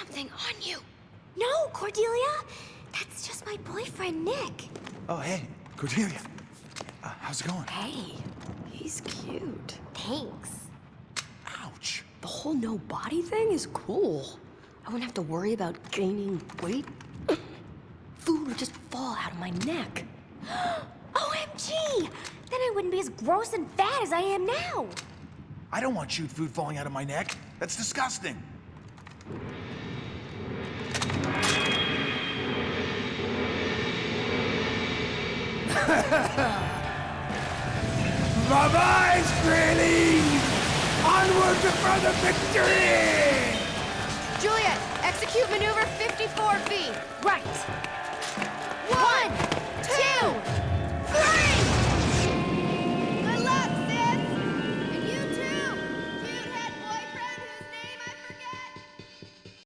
something on you. No, Cordelia. That's just my boyfriend, Nick. Oh, hey, Cordelia. How's it going? Hey, he's cute. Thanks. Ouch. The whole no body thing is cool. I wouldn't have to worry about gaining weight. Food would just fall out of my neck. OMG! Then I wouldn't be as gross and fat as I am now. I don't want chewed food falling out of my neck. That's disgusting. Bye-bye, Granny! Onward to further victory! Juliet, execute maneuver 54B. Right.